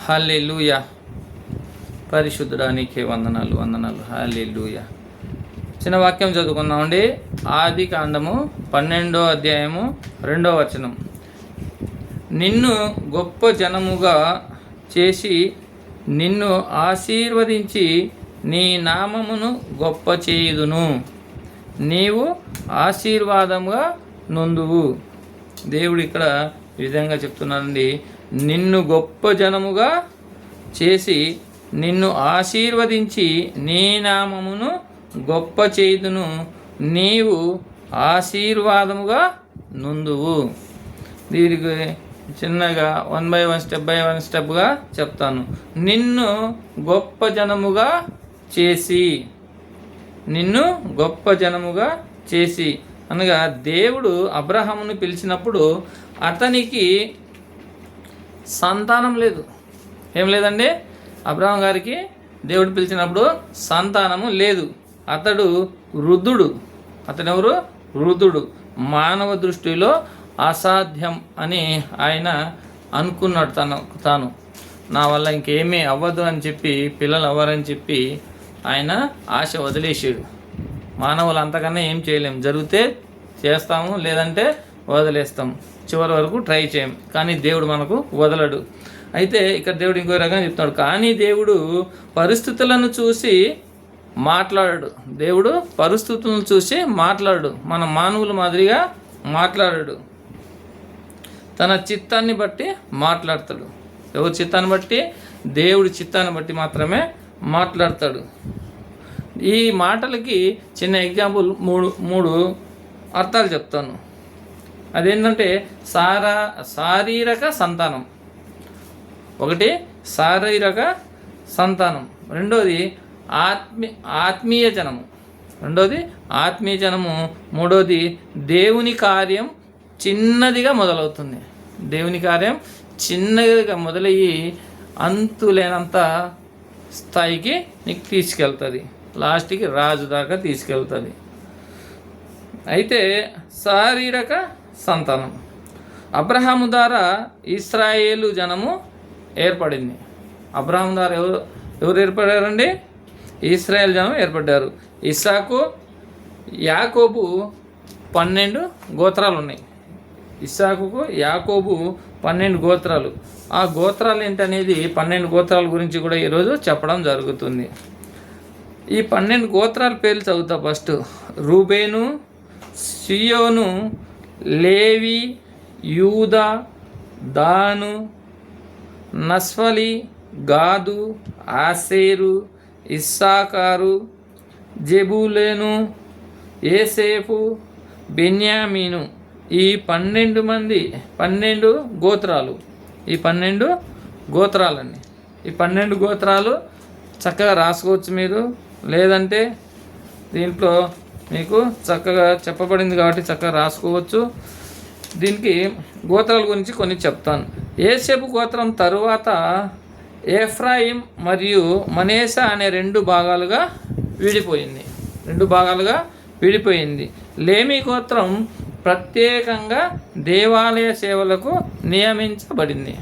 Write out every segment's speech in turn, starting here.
హల్లెలూయా. పరిశుద్ధుడా నీకే వందనాలు వందనాలు. హల్లెలూయా. చిన్న వాక్యం చదువుకుందామండి. ఆది కాండము 12వ అధ్యాయము 2వ వచనం. నిన్ను గొప్ప జనముగా చేసి నిన్ను ఆశీర్వదించి నీ నామమును గొప్ప చేయుదును, నీవు ఆశీర్వాదముగా నొందువు. దేవుడు ఇక్కడ ఈ విధంగా చెప్తున్నానండి. నిన్ను గొప్ప జనముగా చేసి నిన్ను ఆశీర్వదించి నీ నామమును గొప్ప చేయుదును, నీవు ఆశీర్వాదముగా నొందువు. దీనికి చిన్నగా 1 by 1 స్టెప్ బై 1 స్టెప్గా చెప్తాను. నిన్ను గొప్ప జనముగా చేసి, నిన్ను గొప్ప జనముగా చేసి అనగా దేవుడు అబ్రహామును పిలిచినప్పుడు అతనికి సంతానం లేదు. ఏం లేదండి? అబ్రహాం గారికి దేవుడు పిలిచినప్పుడు సంతానము లేదు. అతడు వృద్ధుడు. అతడెవరు? వృద్ధుడు. మానవ దృష్టిలో అసాధ్యం అని ఆయన అనుకున్నాడు. తాను నా వల్ల ఇంకేమీ అవ్వదు అని చెప్పి, పిల్లలు అవ్వరని చెప్పి ఆయన ఆశ వదిలేసాడు. మానవులు అంతకన్నా ఏం చేయలేం. జరిగితే చేస్తాము, లేదంటే వదిలేస్తాం. చివరి వరకు ట్రై చేయం. కానీ దేవుడు మనకు వదలడు. అయితే ఇక్కడ దేవుడు ఇంకో రకంగా చెప్తున్నాడు. కానీ దేవుడు పరిస్థితులను చూసి మాట్లాడాడు. దేవుడు పరిస్థితులను చూసి మాట్లాడు. మన మానవుల మాదిరిగా మాట్లాడాడు. తన చిత్తాన్ని బట్టి మాట్లాడతాడు. ఎవరి చిత్తాన్ని బట్టి? దేవుడి చిత్తాన్ని బట్టి మాత్రమే మాట్లాడతాడు. ఈ మాటలకి చిన్న ఎగ్జాంపుల్ మూడు అర్థాలు చెప్తాను. అదేంటంటే శారీరక సంతానం. ఒకటి శారీరక సంతానం, రెండోది ఆత్మీయ జనము, ఆత్మీయ జనము, మూడోది దేవుని కార్యం చిన్నదిగా మొదలవుతుంది. దేవుని కార్యం చిన్నదిగా మొదలయ్యి అంతులేనంత స్థాయికి నీకు తీసుకెళ్తుంది. లాస్ట్కి రాజు దాకా తీసుకెళ్తుంది. అయితే శారీరక సంతానం, అబ్రహాము ద్వారా ఇశ్రాయేలు జనము ఏర్పడింది. అబ్రహాము ద్వారా ఎవరు ఏర్పడారండి? ఇశ్రాయేల్ జనం ఏర్పడ్డారు. ఇస్సాకు, యాకోబు 12 గోత్రాలు ఉన్నాయి. ఇస్సాకుకు, యాకోబు 12 గోత్రాలు. ఆ గోత్రాలు ఏంటనేది 12 గోత్రాల గురించి కూడా ఈరోజు చెప్పడం జరుగుతుంది. ఈ 12 గోత్రాల పేర్లు చదువుతా. ఫస్ట్ రూబేను, సియోను, లేవి, యూదా, దాను, నస్ఫలి, గాదు, ఆసేరు, ఇస్సాకారు, జెబూలూను, యోసేపు, బెన్యామీను. ఈ 12 గోత్రాలు. ఈ 12 గోత్రాలండి. ఈ 12 గోత్రాలు చక్కగా రాసుకోవచ్చు మీరు, లేదంటే దీంట్లో మీకు చక్కగా చెప్పబడింది కాబట్టి చక్కగా రాసుకోవచ్చు. దీనికి గోత్రాల గురించి కొన్ని చెప్తాను. యోసేపు గోత్రం తరువాత ఎఫ్రాయిం మరియు మనేసా అనే 2 భాగాలుగా విడిపోయింది. లేమి గోత్రం ప్రత్యేకంగా దేవాలయ సేవలకు నియమించబడింది.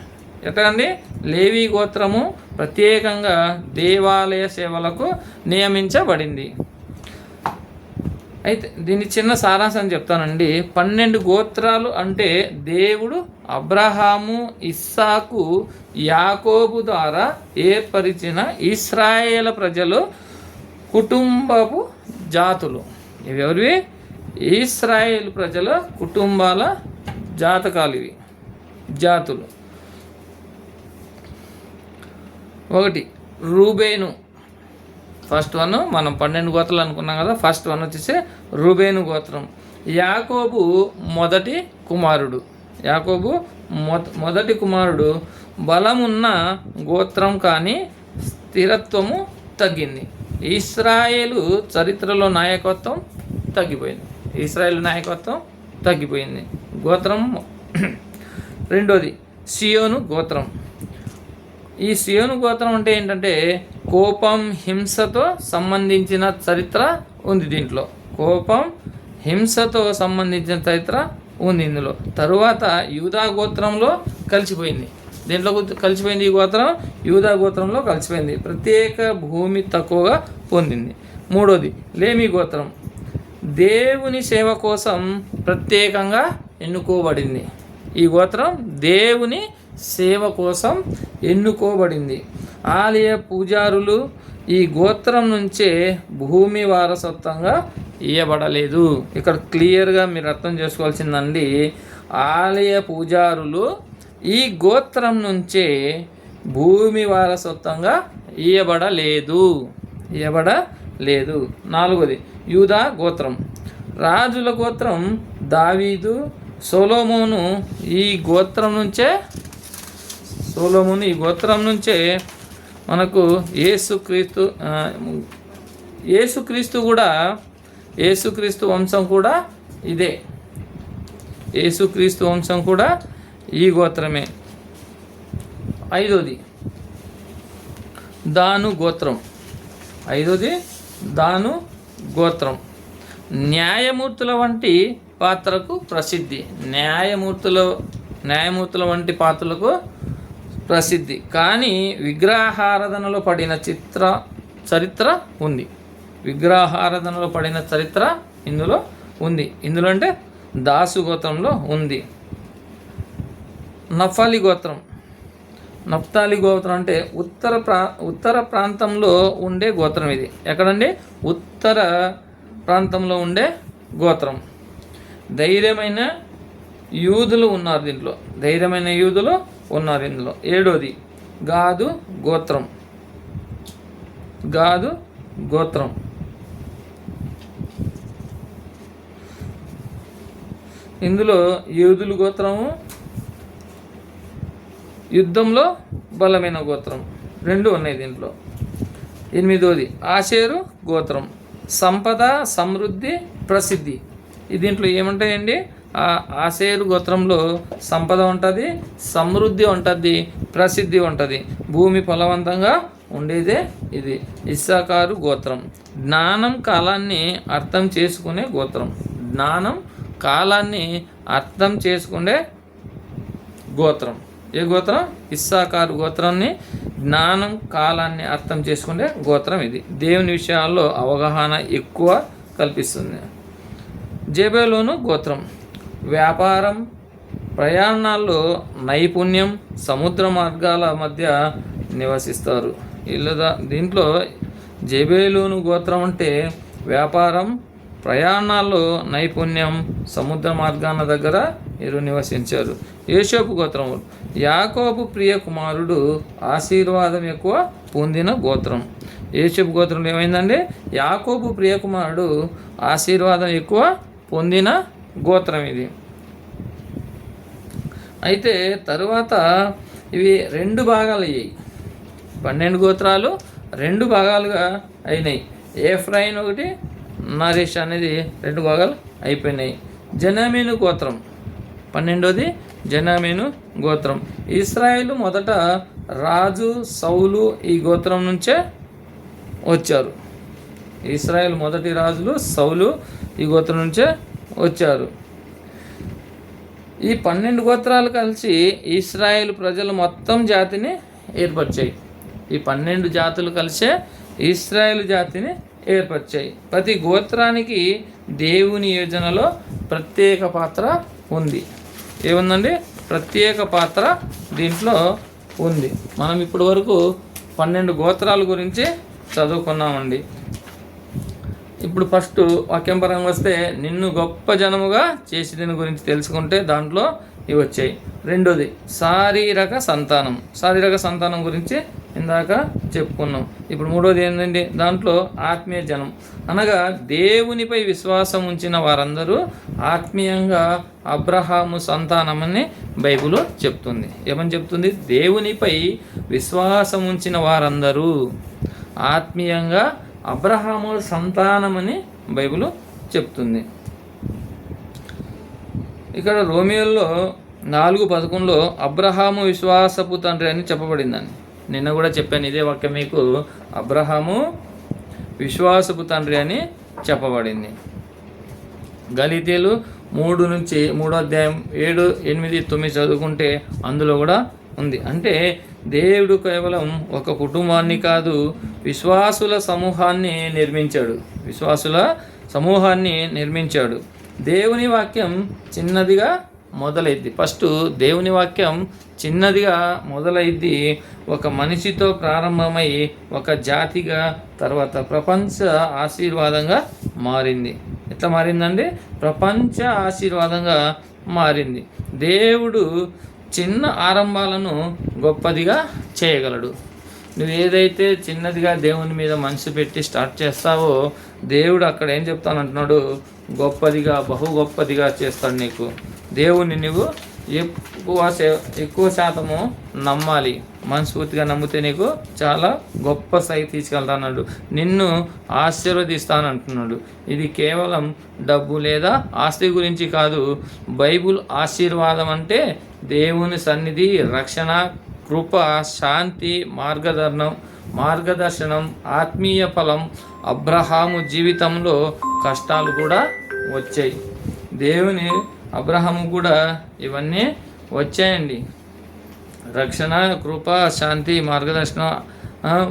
ఎక్కడండి? లేవి గోత్రము ప్రత్యేకంగా దేవాలయ సేవలకు నియమించబడింది. అయితే దీని చిన్న సారాంశం చెప్తానండి. 12 గోత్రాలు అంటే దేవుడు అబ్రహాము, ఇస్సాకు, యాకోబు ద్వారా ఏర్పరిచిన ఇశ్రాయేల్ ప్రజలు కుటుంబపు జాతులు. ఇవి ఎవరివి? ఇశ్రాయేల్ ప్రజల కుటుంబాల జాతకాలు. ఇవి జాతులు. 1 రూబేను. ఫస్ట్ వన్ మనం 12 గోత్రాలు అనుకున్నాం కదా. ఫస్ట్ వన్ వచ్చేసి రూబేను గోత్రం. యాకోబు మొదటి కుమారుడు. బలమున్న గోత్రం కానీ స్థిరత్వము తగ్గింది. ఇశ్రాయేలు చరిత్రలో నాయకత్వం తగ్గిపోయింది. గోత్రం. రెండోది సియోను గోత్రం. ఈ సియోను గోత్రం అంటే ఏంటంటే కోపం, హింసతో సంబంధించిన చరిత్ర ఉంది దీంట్లో. హింసతో సంబంధించిన చరిత్ర ఉంది ఇందులో. తరువాత యూదా గోత్రంలో కలిసిపోయింది. దీంట్లో కలిసిపోయింది ఈ గోత్రం యూదా గోత్రంలో కలిసిపోయింది. ప్రత్యేక భూమి తక్కువగా పొందింది. మూడోది లేమి గోత్రం దేవుని సేవ కోసం ప్రత్యేకంగా ఎన్నుకోబడింది. ఈ గోత్రం దేవుని సేవ కోసం ఎన్నుకోబడింది. ఆలయ పూజారులు ఈ గోత్రం నుంచే భూమి వారసత్వంగా ఇవ్వబడలేదు. ఇక్కడ క్లియర్గా మీరు అర్థం చేసుకోవాల్సిందండి, ఆలయ పూజారులు ఈ గోత్రం నుంచే భూమి వారసత్వంగా ఇవ్వబడలేదు. నాలుగోది యూదా గోత్రం రాజుల గోత్రం దావీదు సొలొమోను ఈ గోత్రం నుంచే మనకు యేసుక్రీస్తు వంశం కూడా ఇదే. యేసుక్రీస్తు వంశం కూడా ఈ గోత్రమే. ఐదోది దాను గోత్రం న్యాయమూర్తుల వంటి పాత్రకు ప్రసిద్ధి. న్యాయమూర్తుల వంటి పాత్రలకు ప్రసిద్ధి, కానీ విగ్రహారాధనలో పడిన చరిత్ర ఉంది. ఇందులో ఉంది. అంటే దాసు గోత్రంలో ఉంది. నఫ్తాలి గోత్రం అంటే ఉత్తర ప్రాంతంలో ఉండే గోత్రం. ఇది ఎక్కడండి? ఉత్తర ప్రాంతంలో ఉండే గోత్రం. ధైర్యమైన యూదులు ఉన్నారు ఇందులో. ఏడోది గాదు గోత్రం ఇందులో యూదులు గోత్రము యుద్ధంలో బలమైన గోత్రం, రెండు ఉన్నాయి దీంట్లో. ఎనిమిదోది ఆషేరు గోత్రం సంపద సమృద్ధి ప్రసిద్ధి. దీంట్లో ఏముంటాయండి? ఆషేరు గోత్రంలో సంపద ఉంటుంది, సమృద్ధి ఉంటుంది, ప్రసిద్ధి ఉంటుంది, భూమి ఫలవంతంగా ఉండేదే ఇది. ఇస్సాకారు గోత్రం జ్ఞానం కాలాన్ని అర్థం చేసుకునే గోత్రం. ఏ గోత్రం? ఇస్సాకారు గోత్రాన్ని జ్ఞానం కాలాన్ని అర్థం చేసుకునే గోత్రం ఇది. దేవుని విషయాల్లో అవగాహన ఎక్కువ కల్పిస్తుంది. జెబూలూను గోత్రం వ్యాపారం ప్రయాణాల్లో నైపుణ్యం, సముద్ర మార్గాల మధ్య నివసిస్తారు. దీంట్లో జెబూలూను గోత్రం అంటే వ్యాపారం, ప్రయాణాల్లో నైపుణ్యం, సముద్ర మార్గాల దగ్గర వీరు నివసించారు. యోసేపు గోత్రం యాకోబు ప్రియ కుమారుడు ఆశీర్వాదం ఎక్కువ పొందిన గోత్రం. యోసేపు గోత్రంలో ఏమైందండి? యాకోబు ప్రియ కుమారుడు ఆశీర్వాదం ఎక్కువ పొందిన గోత్రం ఇది. అయితే తరువాత ఇవి 2 భాగాలు అయ్యాయి. 12 గోత్రాలు 2 భాగాలుగా అయినాయి. ఎఫ్రాయిం ఒకటి, నరేష్ అనేది 2 భాగాలు అయిపోయినాయి. జెనమీను గోత్రం 12వది జెనమీను గోత్రం. ఇశ్రాయేలు మొదట రాజు సౌలు ఈ గోత్రం నుంచే వచ్చారు. ఇశ్రాయేల్ మొదటి రాజులు సౌలు ఈ గోత్రం నుంచే వచ్చారు. ఈ 12 గోత్రాలు కలిసి ఇశ్రాయేల్ ప్రజలు మొత్తం జాతిని ఏర్పరిచాయి. ఈ 12 జాతులు కలిసే ఇశ్రాయేల్ జాతిని ఏర్పరిచాయి. ప్రతి గోత్రానికి దేవుని యోజనలో ప్రత్యేక పాత్ర ఉంది. ఏముందండి? ప్రత్యేక పాత్ర దీంట్లో ఉంది. మనం ఇప్పటి వరకు 12 గోత్రాల గురించి చదువుకున్నామండి. ఇప్పుడు ఫస్ట్ వాక్యం పరంగా వస్తే నిన్ను గొప్ప జనముగా చేసి దీని గురించి తెలుసుకుంటే దాంట్లో ఇవి వచ్చాయి. రెండోది శారీరక సంతానం గురించి ఇందాక చెప్పుకున్నాం. ఇప్పుడు మూడోది ఏంటంటే దాంట్లో ఆత్మీయ జనం, అనగా దేవునిపై విశ్వాసం ఉంచిన వారందరూ ఆత్మీయంగా అబ్రహాము సంతానమని బైబిల్ చెప్తుంది. ఏమని చెప్తుంది? దేవునిపై విశ్వాసం ఉంచిన వారందరూ ఆత్మీయంగా అబ్రహాము సంతానమని బైబిల్ చెప్తుంది. ఇక్కడ రోమియోల్లో 4:11 అబ్రహాము విశ్వాసపు తండ్రి అని చెప్పబడిందని నిన్న కూడా చెప్పాను. ఇదే వాక్యం మీకు, అబ్రహాము విశ్వాసపు తండ్రి అని చెప్పబడింది. గలితీయులు 3 అధ్యాయం 7, 8, 9 చదువుకుంటే అందులో కూడా ఉంది. అంటే దేవుడు కేవలం ఒక కుటుంబాన్ని కాదు, విశ్వాసుల సమూహాన్ని నిర్మించాడు. దేవుని వాక్యం చిన్నదిగా మొదలైద్ది. ఫస్ట్ దేవుని వాక్యం చిన్నదిగా మొదలైద్ది, ఒక మనిషితో ప్రారంభమై ఒక జాతిగా, తర్వాత ప్రపంచ ఆశీర్వాదంగా మారింది. ఎట్లా మారిందండి? ప్రపంచ ఆశీర్వాదంగా మారింది. దేవుడు చిన్న ఆరంభాలను గొప్పదిగా చేయగలడు. నువ్వు ఏదైతే చిన్నదిగా దేవుని మీద మనసు పెట్టి స్టార్ట్ చేస్తావో, దేవుడు అక్కడ ఏం చెప్తానంటున్నాడు? గొప్పదిగా, బహు గొప్పదిగా చేస్తాడు నీకు. దేవుణ్ణి నువ్వు ఎక్కువ శాతము నమ్మాలి. మనస్ఫూర్తిగా నమ్మితే నీకు చాలా గొప్ప స్థాయికి తీసుకెళ్తానన్నాడు. నిన్ను ఆశీర్వదిస్తానంటున్నాడు. ఇది కేవలం డబ్బు లేదా ఆస్తి గురించి కాదు. బైబుల్ ఆశీర్వాదం అంటే దేవుని సన్నిధి, రక్షణ, కృప, శాంతి, మార్గదర్శనం, ఆత్మీయ ఫలం. అబ్రహాము జీవితంలో కష్టాలు కూడా వచ్చాయి. అబ్రహాము కూడా ఇవన్నీ వచ్చాయండి. రక్షణ, కృప, శాంతి,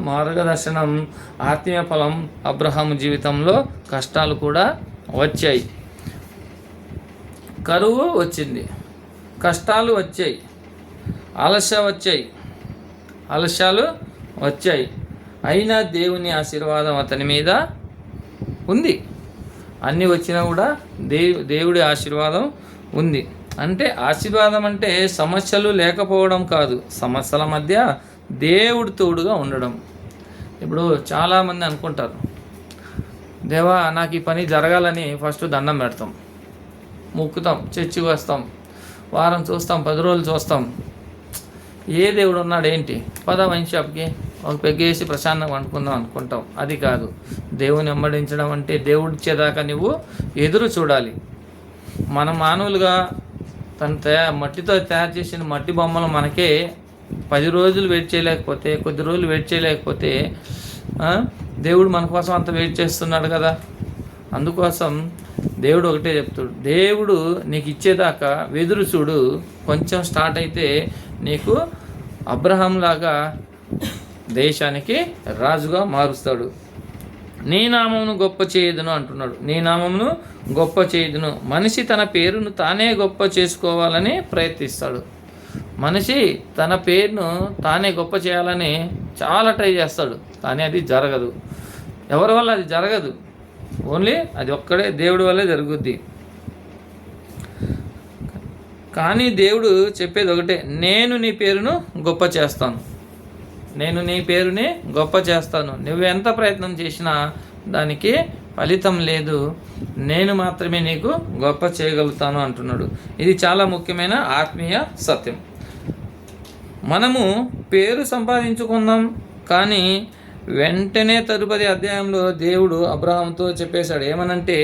మార్గదర్శనం, ఆత్మీయ ఫలం. అబ్రహాము జీవితంలో కష్టాలు కూడా వచ్చాయి. కరువు వచ్చింది, కష్టాలు వచ్చాయి, ఆలస్యాలు వచ్చాయి. అయినా దేవుని ఆశీర్వాదం అతని మీద ఉంది. అన్నీ వచ్చినా కూడా దేవుడి ఆశీర్వాదం ఉంది. అంటే ఆశీర్వాదం అంటే సమస్యలు లేకపోవడం కాదు, సమస్యల మధ్య దేవుడి తోడుగా ఉండడం. ఇప్పుడు చాలామంది అనుకుంటారు, దేవా నాకు ఈ పని జరగాలని ఫస్ట్ దండం పెడతాం, మొక్కుతాం, చర్చికి వస్తాం, వారం చూస్తాం, 10 రోజులు చూస్తాం. ఏ దేవుడు ఉన్నాడు ఏంటి, వైన్ షాప్కి ఒక పెగ్గేసి ప్రశాంతంగా వండుకుందాం అనుకుంటాం. అది కాదు. దేవుని వెంబడించడం అంటే దేవుడిచ్చేదాకా నువ్వు ఎదురు చూడాలి. మనం మానవులుగా మట్టితో తయారు చేసిన మట్టి బొమ్మలు మనకే 10 రోజులు వెయిట్ చేయలేకపోతే, కొద్ది రోజులు వెయిట్ చేయలేకపోతే, దేవుడు మన కోసం అంత వెయిట్ చేస్తున్నాడు కదా. అందుకోసం దేవుడు ఒకటే చెప్తాడు, దేవుడు నీకు ఇచ్చేదాకా వెదురు చూడు. కొంచెం స్టార్ట్ అయితే నీకు అబ్రహాం లాగా దేశానికి రాజుగా మారుస్తాడు. నీ నామమును గొప్ప చేయదును అంటున్నాడు. నీ నామమును గొప్ప చేయదును. మనిషి తన పేరును తానే గొప్ప చేసుకోవాలని ప్రయత్నిస్తాడు. మనిషి తన పేరును తానే గొప్ప చేయాలని చాలా ట్రై చేస్తాడు, కానీ అది జరగదు. ఎవరి వల్ల అది జరగదు, ఓన్లీ అది ఒక్కడే దేవుడి వల్లే జరుగుద్ది. కానీ దేవుడు చెప్పేది ఒకటే, నేను నీ పేరును గొప్ప చేస్తాను. నువ్వు ఎంత ప్రయత్నం చేసినా దానికి ఫలితం లేదు, నేను మాత్రమే నీకు గొప్ప చేయగలుగుతాను అంటున్నాడు. ఇది చాలా ముఖ్యమైన ఆత్మీయ సత్యం. మనము పేరు సంపాదించుకుందాం, కానీ వెంటనే తదుపరి అధ్యాయంలో దేవుడు అబ్రహాంతో చెప్పేశాడు. ఏమనంటే,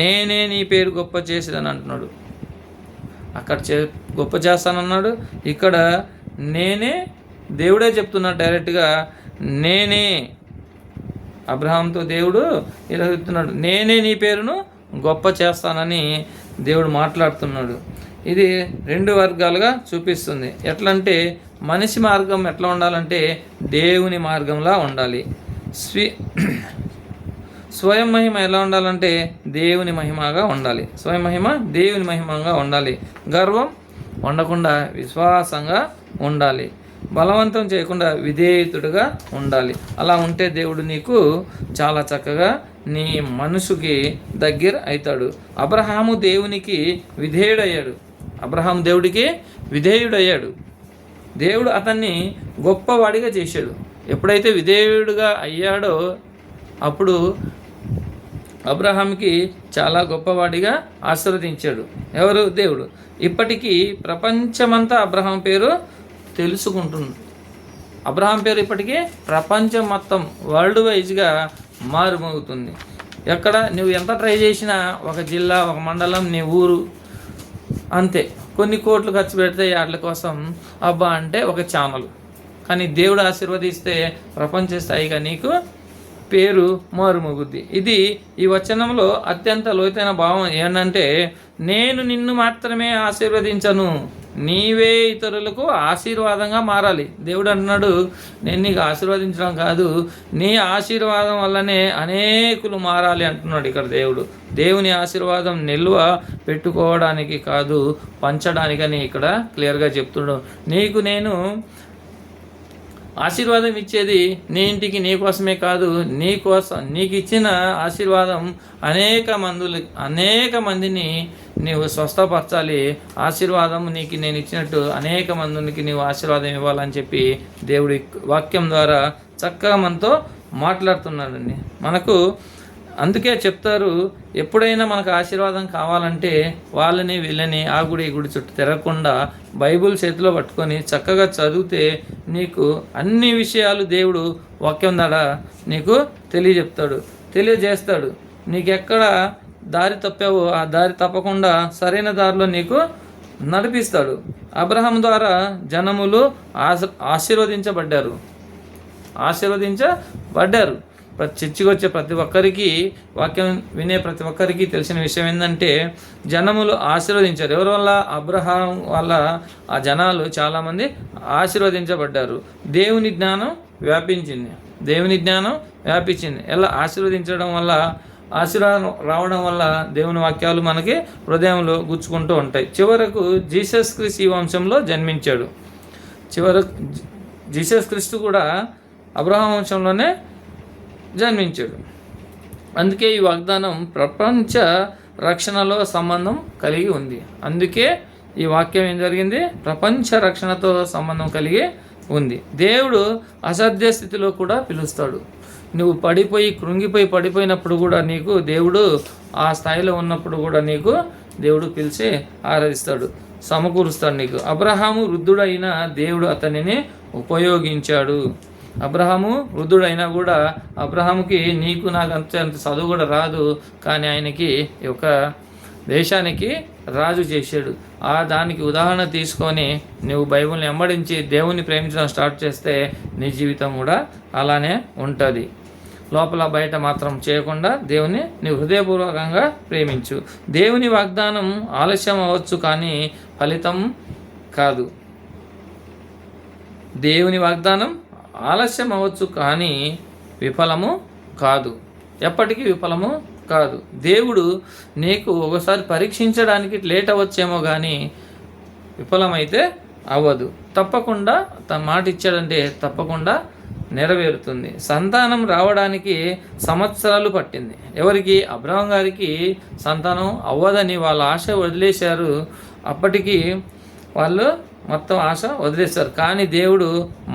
నేనే నీ పేరు గొప్ప చేసేదని అంటున్నాడు. అక్కడ గొప్ప చేస్తానన్నాడు, ఇక్కడ దేవుడే చెప్తున్నాడు డైరెక్ట్గా. నేనే అబ్రహాంతో దేవుడు ఇలా చెప్తున్నాడు, నేనే నీ పేరును గొప్ప చేస్తానని దేవుడు మాట్లాడుతున్నాడు. ఇది 2 వర్గాలుగా చూపిస్తుంది. ఎట్లంటే, మనిషి మార్గం ఎట్లా ఉండాలంటే దేవుని మార్గంలా ఉండాలి. స్వయం మహిమ ఎలా ఉండాలంటే దేవుని మహిమగా ఉండాలి. స్వయం మహిమ దేవుని మహిమగా ఉండాలి. గర్వం ఉండకుండా విశ్వాసంగా ఉండాలి. బలవంతం చేయకుండా విధేయుతుడుగా ఉండాలి. అలా ఉంటే దేవుడు నీకు చాలా చక్కగా నీ మనసుకి దగ్గర అవుతాడు. అబ్రహాము దేవునికి విధేయుడయ్యాడు. దేవుడికి విధేయుడయ్యాడు. దేవుడు అతన్ని గొప్పవాడిగా చేశాడు. ఎప్పుడైతే విధేయుడుగా అయ్యాడో అప్పుడు అబ్రహాంకి చాలా గొప్పవాడిగా ఆశీర్వదించాడు. ఎవరు? దేవుడు. ఇప్పటికీ ప్రపంచమంతా అబ్రహాం పేరు తెలుసుకుంటుంది. అబ్రహాం పేరు ఇప్పటికీ ప్రపంచం మొత్తం వరల్డ్ వైజ్గా మారుమోగుతుంది. ఎక్కడ నువ్వు ఎంత ట్రై చేసినా, ఒక జిల్లా, ఒక మండలం, నీ ఊరు అంతే. కొన్ని కోట్లు ఖర్చు పెడితే వాటి కోసం అబ్బా అంటే ఒక ఛానల్. కానీ దేవుడు ఆశీర్వదిస్తే ప్రపంచ స్థాయిగా నీకు పేరు మారుమోగుద్ది. ఇది ఈ వచనంలో అత్యంత లోతైన భావం ఏంటంటే, నేను నిన్ను మాత్రమే ఆశీర్వదించను, నీవే ఇతరులకు ఆశీర్వాదంగా మారాలి. దేవుడు అన్నాడు, నేను నీకు ఆశీర్వదించడం కాదు, నీ ఆశీర్వాదం వల్లనే అనేకులు మారాలి అంటున్నాడు ఇక్కడ దేవుడు. దేవుని ఆశీర్వాదం నిల్వ పెట్టుకోవడానికి కాదు, పంచడానికని ఇక్కడ క్లియర్గా చెప్తున్నాడు. నీకు నేను ఆశీర్వాదం ఇచ్చేది నీ ఇంటికి నీ కోసమే కాదు, నీ కోసం నీకు ఇచ్చిన ఆశీర్వాదం అనేక మందిని నీవు స్వస్థపరచాలి. ఆశీర్వాదం నీకు నేను ఇచ్చినట్టు అనేక మందికి నీవు ఆశీర్వాదం ఇవ్వాలని చెప్పి దేవుడి వాక్యం ద్వారా చక్కగా మనతో మాట్లాడుతున్నాడండి. మనకు అందుకే చెప్తారు, ఎప్పుడైనా మనకు ఆశీర్వాదం కావాలంటే వాళ్ళని వీళ్ళని ఆ గుడి ఈ గుడి చుట్టూ తిరగకుండా బైబిల్ చేతిలో పట్టుకొని చక్కగా చదివితే నీకు అన్ని విషయాలు దేవుడు వాక్యం ద్వారా నీకు తెలియజేస్తాడు. నీకు ఎక్కడ దారి తప్పావో ఆ దారి తప్పకుండా సరైన దారిలో నీకు నడిపిస్తాడు. అబ్రహాం ద్వారా జనములు ఆశీర్వదించబడ్డారు. చర్చికి వచ్చే ప్రతి ఒక్కరికి, వాక్యం వినే ప్రతి ఒక్కరికి తెలిసిన విషయం ఏంటంటే జనములు ఆశీర్వదించారు. ఎవరి వల్ల? అబ్రహాం వల్ల ఆ జనాలు చాలామంది ఆశీర్వదించబడ్డారు. దేవుని జ్ఞానం వ్యాపించింది. ఎలా? ఆశీర్వదించడం వల్ల, ఆశీర్వాదం రావడం వల్ల దేవుని వాక్యాలు మనకి హృదయంలో గుచ్చుకుంటూ ఉంటాయి. చివరకు జీసస్ క్రీస్తు ఈ వంశంలో జన్మించాడు. జీసస్ క్రీస్తు కూడా అబ్రహాం వంశంలోనే జన్మించాడు. అందుకే ఈ వాగ్దానం ప్రపంచ రక్షణలో సంబంధం కలిగి ఉంది. అందుకే ఈ వాక్యం ఏం జరిగింది? ప్రపంచ రక్షణతో సంబంధం కలిగి ఉంది. దేవుడు అసాధ్య స్థితిలో కూడా పిలుస్తాడు. నువ్వు కృంగిపోయి పడిపోయినప్పుడు కూడా నీకు దేవుడు, ఆ స్థాయిలో ఉన్నప్పుడు కూడా నీకు దేవుడు పిలిచి ఆరాధిస్తాడు, సమకూరుస్తాడు నీకు. అబ్రహాము వృద్ధుడైన దేవుడు అతనిని ఉపయోగించాడు. అబ్రహాము వృద్ధుడైనా కూడా అబ్రహాముకి నీకు నాకు అంత చదువు కూడా రాదు, కానీ ఆయనకి ఒక దేశానికి రాజు చేశాడు. దానికి ఉదాహరణ తీసుకొని నువ్వు బైబిల్ని వెంబడించి దేవుని ప్రేమించడం స్టార్ట్ చేస్తే నీ జీవితం కూడా అలానే ఉంటుంది. లోపల బయట మాత్రం చేయకుండా దేవుని నీ హృదయపూర్వకంగా ప్రేమించు. దేవుని వాగ్దానం ఆలస్యం అవ్వచ్చు కానీ ఫలితం కాదు. దేవుని వాగ్దానం ఆలస్యం అవ్వచ్చు కానీ విఫలము కాదు, ఎప్పటికీ విఫలము కాదు. దేవుడు నీకు ఒకసారి పరీక్షించడానికి లేట్ అవ్వచ్చేమో కానీ విఫలమైతే అవ్వదు. తప్పకుండా తన మాట ఇచ్చాడంటే తప్పకుండా నెరవేరుతుంది. సంతానం రావడానికి సంవత్సరాలు పట్టింది. ఎవరికి? అబ్రహాం గారికి సంతానం అవ్వదని వాళ్ళ ఆశ వదిలేశారు. అప్పటికి వాళ్ళు మొత్తం ఆశ వదిలేశారు. కానీ దేవుడు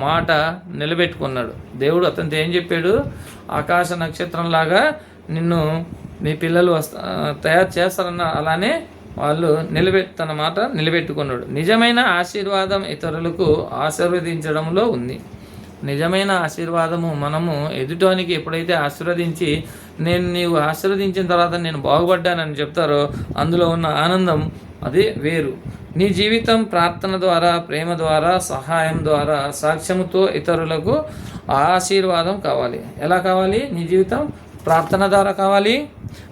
మాట నిలబెట్టుకున్నాడు. దేవుడు అతనితో ఏం చెప్పాడు? ఆకాశ నక్షత్రంలాగా నీ పిల్లలు తయారు చేస్తారన్న, అలానే వాళ్ళు తన మాట నిలబెట్టుకున్నాడు. నిజమైన ఆశీర్వాదం ఇతరులకు ఆశీర్వదించడంలో ఉంది. నిజమైన ఆశీర్వాదము మనము ఎదుటానికి ఎప్పుడైతే ఆశీర్వదించి నీవు ఆశీర్వదించిన తర్వాత నేను బాగుపడ్డానని చెప్తారో అందులో ఉన్న ఆనందం అది వేరు. నీ జీవితం ప్రార్థన ద్వారా, ప్రేమ ద్వారా, సహాయం ద్వారా, సాక్ష్యముతో ఇతరులకు ఆశీర్వాదం కావాలి. ఎలా కావాలి? నీ జీవితం ప్రార్థన ద్వారా కావాలి,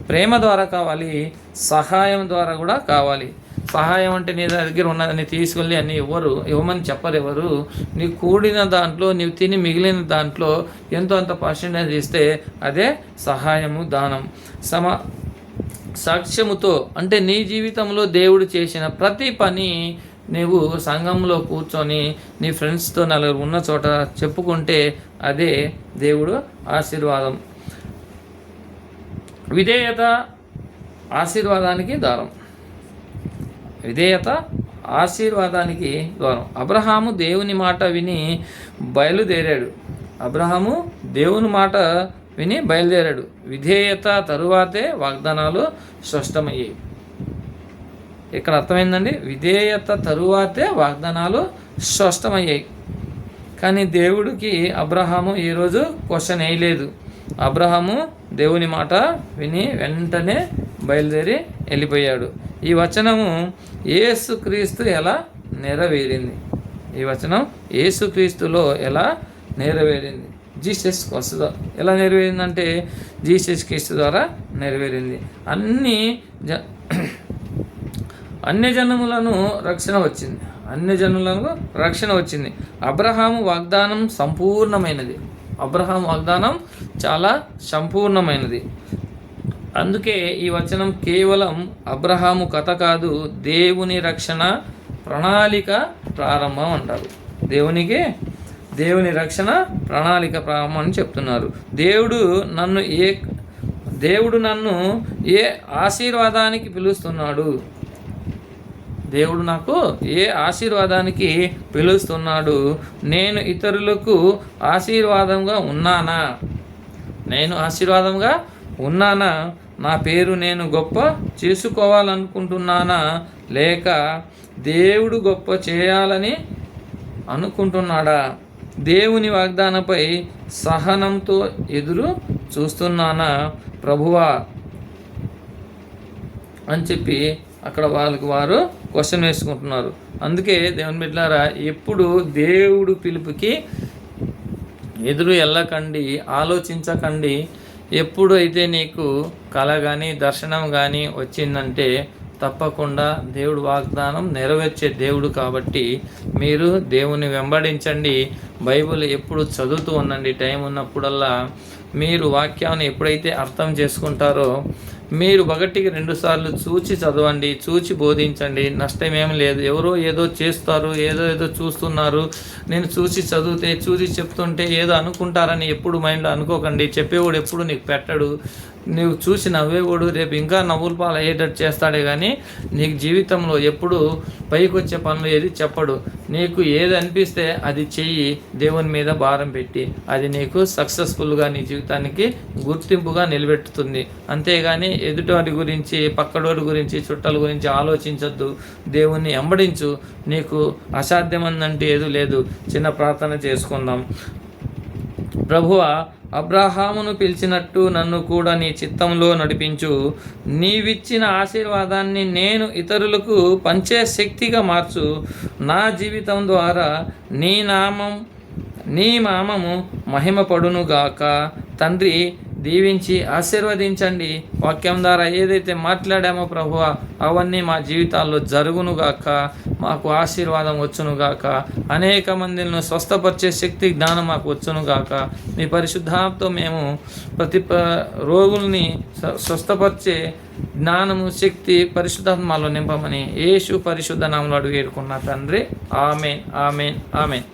ప్రేమ ద్వారా కావాలి, సహాయం ద్వారా కూడా కావాలి. సహాయం అంటే నీ దగ్గర ఉన్నదని తీసుకెళ్ళి అన్నీ ఇవ్వమని చెప్పరు ఎవరు. నీకు కూడిన దాంట్లో, నీవు తిని మిగిలిన దాంట్లో ఎంతో అంత పర్సెంటేజ్ ఇస్తే అదే సహాయము, దానం. సాక్ష్యముతో అంటే నీ జీవితంలో దేవుడు చేసిన ప్రతి పని నీవు సంఘంలో కూర్చొని నీ ఫ్రెండ్స్తో నలుగురు ఉన్న చోట చెప్పుకుంటే అదే దేవుడు ఆశీర్వాదం. విధేయత ఆశీర్వాదానికి ద్వారం. అబ్రహాము దేవుని మాట విని బయలుదేరాడు. విధేయత తరువాతే వాగ్దానాలు స్పష్టమయ్యాయి. ఇక్కడ అర్థమైందండి, విధేయత తరువాతే వాగ్దానాలు స్పష్టమయ్యాయి. కానీ దేవుడికి అబ్రహాము ఈరోజు క్వశ్చన్ వేయలేదు. అబ్రహాము దేవుని మాట విని వెంటనే బయలుదేరి వెళ్ళిపోయాడు. ఈ వచనము యేసుక్రీస్తు ఎలా నెరవేరింది? యేసుక్రీస్తులో ఎలా నెరవేరింది? జీసస్ క్రీస్తు ఎలా నెరవేరిందంటే జీసస్ క్రీస్తు ద్వారా నెరవేరింది. అన్యజనములను రక్షణ వచ్చింది. అన్యజనులకు రక్షణ వచ్చింది. అబ్రహాము వాగ్దానం సంపూర్ణమైనది. అబ్రహాం వాగ్దానం చాలా సంపూర్ణమైనది. అందుకే ఈ వచనం కేవలం అబ్రహాము కథ కాదు, దేవుని రక్షణ ప్రణాళిక ప్రారంభం అంటారు. దేవుని రక్షణ ప్రణాళిక ప్రారంభం అని చెప్తున్నారు. దేవుడు నన్ను ఏ ఆశీర్వాదానికి పిలుస్తున్నాడు? దేవుడు నాకు ఏ ఆశీర్వాదానికి పిలుస్తున్నాడు? నేను ఇతరులకు ఆశీర్వాదంగా ఉన్నానా? నా పేరు నేను గొప్ప చేసుకోవాలనుకుంటున్నానా? లేక దేవుడు గొప్ప చేయాలని అనుకుంటున్నాడా? దేవుని వాగ్దానపై సహనంతో ఎదురు చూస్తున్నానా ప్రభువా అని చెప్పి అక్కడ వారు క్వశ్చన్ వేసుకుంటున్నారు. అందుకే దేవుని బిడ్డలారా, ఎప్పుడు దేవుడు పిలుపుకి ఎదురు వెళ్ళకండి, ఆలోచించకండి. ఎప్పుడు అయితే నీకు కళ కానీ దర్శనం కానీ వచ్చిందంటే తప్పకుండా దేవుడు వాగ్దానం నెరవేర్చే దేవుడు కాబట్టి మీరు దేవుని వెంబడించండి. బైబిల్ ఎప్పుడు చదువుతూ ఉండండి. టైం ఉన్నప్పుడల్లా మీరు వాక్యాన్ని ఎప్పుడైతే అర్థం చేసుకుంటారో మీరు 1కి 2 సార్లు చూచి చదవండి, చూచి బోధించండి. నష్టమేం లేదు. ఎవరో ఏదో చేస్తారు, ఏదో చూస్తున్నారు, నేను చూసి చదివితే చూసి చెప్తుంటే ఏదో అనుకుంటారని ఎప్పుడు మైండ్లో అనుకోకండి. చెప్పేవాడు ఎప్పుడు నీకు పెట్టడు. నువ్వు చూసి నవ్వేవాడు రేపు ఇంకా నవ్వుల పాలు అయ్యేటట్టు చేస్తాడే కానీ నీకు జీవితంలో ఎప్పుడు పైకి వచ్చే పనులు ఏది చెప్పడు. నీకు ఏది అనిపిస్తే అది చెయ్యి, దేవుని మీద భారం పెట్టి. అది నీకు సక్సెస్ఫుల్గా నీ జీవితానికి గుర్తింపుగా నిలబెట్టుతుంది. అంతేగాని ఎదుటివాడి గురించి, పక్కడోడి గురించి, చుట్టాల గురించి ఆలోచించొద్దు. దేవుణ్ణి వెంబడించు. నీకు అసాధ్యమందంటే ఏది లేదు. చిన్న ప్రార్థన చేసుకుందాం. ప్రభువా, అబ్రహామును పిలిచినట్టు నన్ను కూడా నీ చిత్తంలో నడిపించు. నీవిచ్చిన ఆశీర్వాదాన్ని నేను ఇతరులకు పంచే శక్తిగా మార్చు. నా జీవితం ద్వారా నీ నామము మహిమపడునుగాక. తండ్రి, దీవించి ఆశీర్వదించండి. వాక్యం ద్వారా ఏదైతే మాట్లాడామో ప్రభువా, అవన్నీ మా జీవితాల్లో జరుగునుగాక. మాకు ఆశీర్వాదం వచ్చునుగాక. అనేక మందిని స్వస్థపరిచే శక్తి, జ్ఞానం మాకు వచ్చునుగాక. మీ పరిశుద్ధాత్మతో మేము ప్రతి రోగుల్ని స్వస్థపరిచే జ్ఞానము, శక్తి, పరిశుద్ధాత్మలో నింపమని యేసు పరిశుద్ధ నామములో అడిగి వేడుకున్నా తండ్రి. ఆమేన్, ఆమేన్, ఆమేన్.